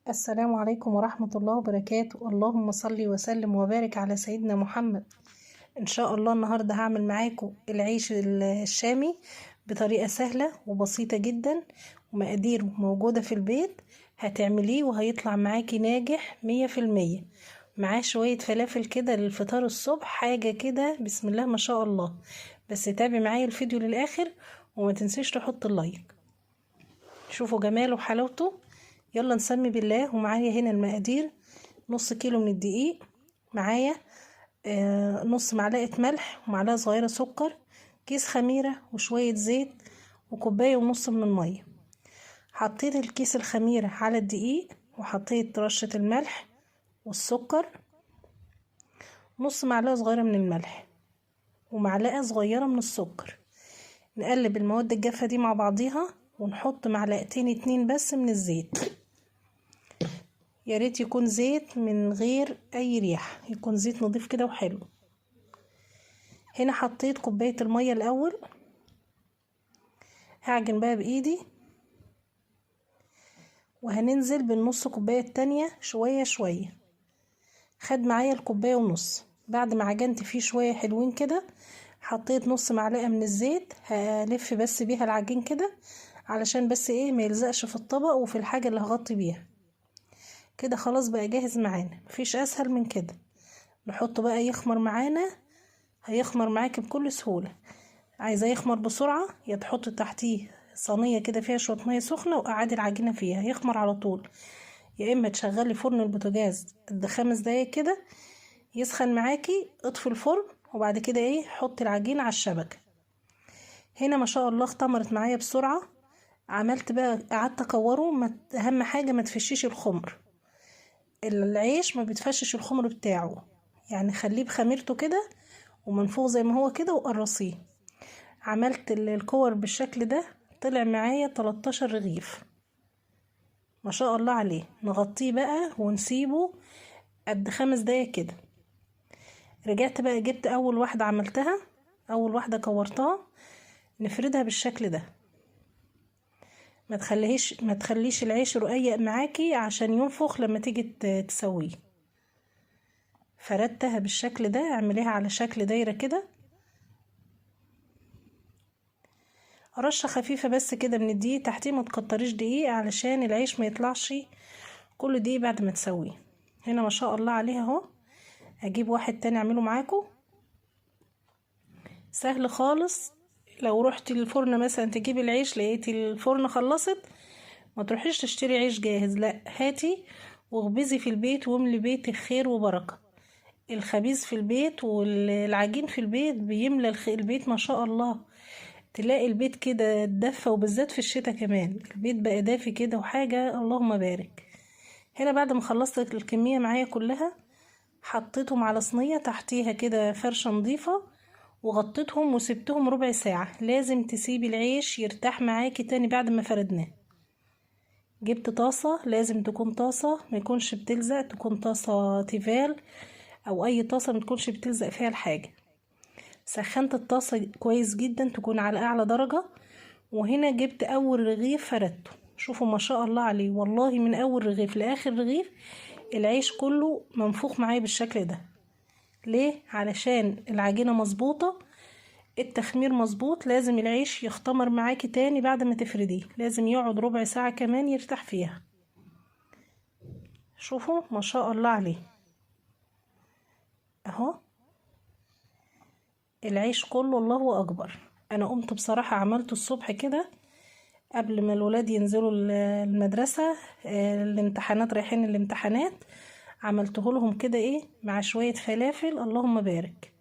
السلام عليكم ورحمة الله وبركاته. اللهم صل وسلم وبارك على سيدنا محمد. ان شاء الله النهاردة هعمل معاكم العيش الشامي بطريقة سهلة وبسيطة جدا، ومقاديره موجودة في البيت. هتعمليه وهيطلع معاكي ناجح 100%. معاه شوية فلافل كده للفطار الصبح، حاجة كده بسم الله ما شاء الله. بس تابعي معايا الفيديو للآخر وما تنسيش تحط اللايك. شوفوا جماله وحلاوته. يلا نسمي بالله. ومعايا هنا المقادير: نص كيلو من الدقيق، معايا نص معلقة ملح ومعلقة صغيرة سكر، كيس خميرة وشوية زيت وكوباية ونص من المية. حطيت الكيس الخميرة على الدقيق وحطيت رشة الملح والسكر، نص معلقة صغيرة من الملح ومعلقة صغيرة من السكر. نقلب المواد الجافة دي مع بعضيها ونحط معلقتين 2 بس من الزيت. يا ريت يكون زيت من غير اي ريحه، يكون زيت نضيف كده وحلو. هنا حطيت كوبايه الميه الاول، هعجن بقى بايدي وهننزل بالنص كوبايه التانية شويه شويه. خد معايا الكوبايه ونص. بعد ما عجنت فيه شويه حلوين كده حطيت نص معلقه من الزيت، هلف بس بيها العجين كده علشان بس ايه ما يلزقش في الطبق وفي الحاجه اللي هغطي بيها. كده خلاص بقى جاهز معانا، مفيش اسهل من كده. نحطه بقى يخمر معانا، هيخمر معاكي بكل سهولة. عايزاه يخمر بسرعة يا تحط تحتيه صينية كده فيها شوية مية سخنة وقعدي العجينة فيها يخمر على طول، يا اما تشغلي فرن البوتاجاز قد 5 دقايق كده يسخن معاكي، اطفي الفرن وبعد كده ايه حطي العجينة على الشبكة. هنا ما شاء الله اختمرت معايا بسرعة. عملت بقى قعدت اكوره، اهم حاجة ما تفشيش الخمر. العيش ما بتفشش الخمر بتاعه، يعني خليه بخميرته كده ومنفوخ زي ما هو كده وقرصيه. عملت الكور بالشكل ده، طلع معايا 13 رغيف ما شاء الله عليه. نغطيه بقى ونسيبه قد 5 دقايق كده. رجعت بقى جبت اول واحدة عملتها، اول واحدة كورتها. نفردها بالشكل ده، ما تخليش العيش رقيق معاكي عشان ينفخ لما تيجي تسويه. فردتها بالشكل ده، اعمليها على شكل دايرة كده، رشة خفيفة بس كده من الدقيق تحتيه، ما تكتريش دقيق علشان العيش ما يطلعش كل دقيق بعد ما تسويه. هنا ما شاء الله عليها اهو. هجيب واحد تاني اعمله معاكم، سهل خالص. لو رحتي الفرن مثلا تجيبي العيش لقيتي الفرن خلصت، ما تروحيش تشتري عيش جاهز، لا هاتي واخبزي في البيت واملي بيتك خير وبركة. الخبيز في البيت والعجين في البيت بيملى البيت ما شاء الله. تلاقي البيت كده دفى، وبالذات في الشتاء كمان البيت بقى دافي كده وحاجة اللهم بارك. هنا بعد ما خلصت الكمية معايا كلها حطيتهم على صينية تحتيها كده فرشة نظيفة وغطيتهم وسبتهم ربع ساعة. لازم تسيبي العيش يرتاح معاكي تاني بعد ما فردناه. جبت طاسة، لازم تكون طاسة ما يكونش بتلزق، تكون طاسة تيفال او اي طاسة ما تكونش بتلزق فيها الحاجة. سخنت الطاسة كويس جدا تكون على اعلى درجة. وهنا جبت اول رغيف فردته. شوفوا ما شاء الله عليه، والله من اول رغيف لاخر رغيف العيش كله منفوخ معايا بالشكل ده. ليه؟ علشان العجينة مظبوطة، التخمير مظبوط. لازم العيش يختمر معاكي تاني بعد ما تفرديه، لازم يقعد ربع ساعة كمان يرتاح فيها. شوفوا ما شاء الله عليه اهو. العيش كله الله اكبر. انا قمت بصراحة عملته الصبح كده قبل ما الولاد ينزلوا المدرسة، الامتحانات، رايحين الامتحانات. عملته لهم كده ايه مع شوية فلافل اللهم بارك،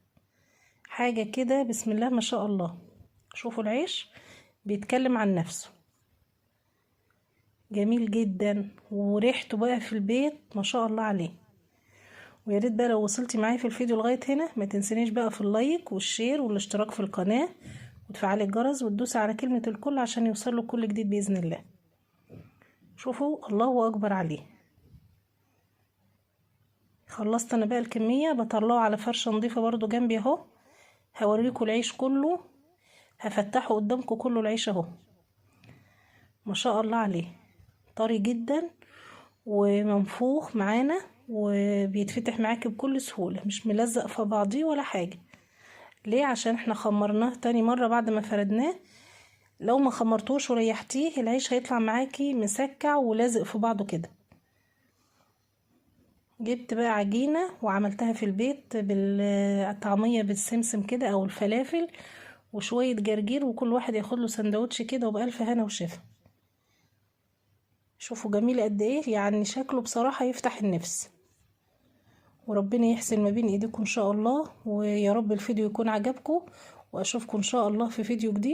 حاجة كده بسم الله ما شاء الله. شوفوا العيش بيتكلم عن نفسه، جميل جدا وريحته بقى في البيت ما شاء الله عليه. ويا ريت بقى لو وصلتي معايا في الفيديو لغاية هنا ما تنسينيش بقى في اللايك والشير والاشتراك في القناة وتفعلي الجرس وتدوسي على كلمة الكل عشان يوصلوا كل جديد بإذن الله. شوفوا الله اكبر عليه. خلصت انا بقى الكمية، بطلعه على فرشة نظيفة برضو جنبي اهو. هوريكم العيش كله، هفتحه قدامكم كله العيش اهو ما شاء الله عليه، طري جدا ومنفوخ معانا وبيتفتح معاكي بكل سهولة، مش ملزق في بعضيه ولا حاجة. ليه؟ عشان احنا خمرناه تاني مرة بعد ما فردناه. لو ما خمرتوش وريحتيه العيش هيطلع معاكي مسكع ولازق في بعضه كده. جبت بقى عجينة وعملتها في البيت بالطعمية بالسمسم كده او الفلافل وشوية جرجير، وكل واحد ياخد له سندوتش كده وبألف هنا وشفا. شوفوا جميل قد ايه، يعني شكله بصراحة يفتح النفس. وربنا يحسن ما بين ايديكم ان شاء الله، ويا رب الفيديو يكون عجبكم، واشوفكم ان شاء الله في فيديو جديد.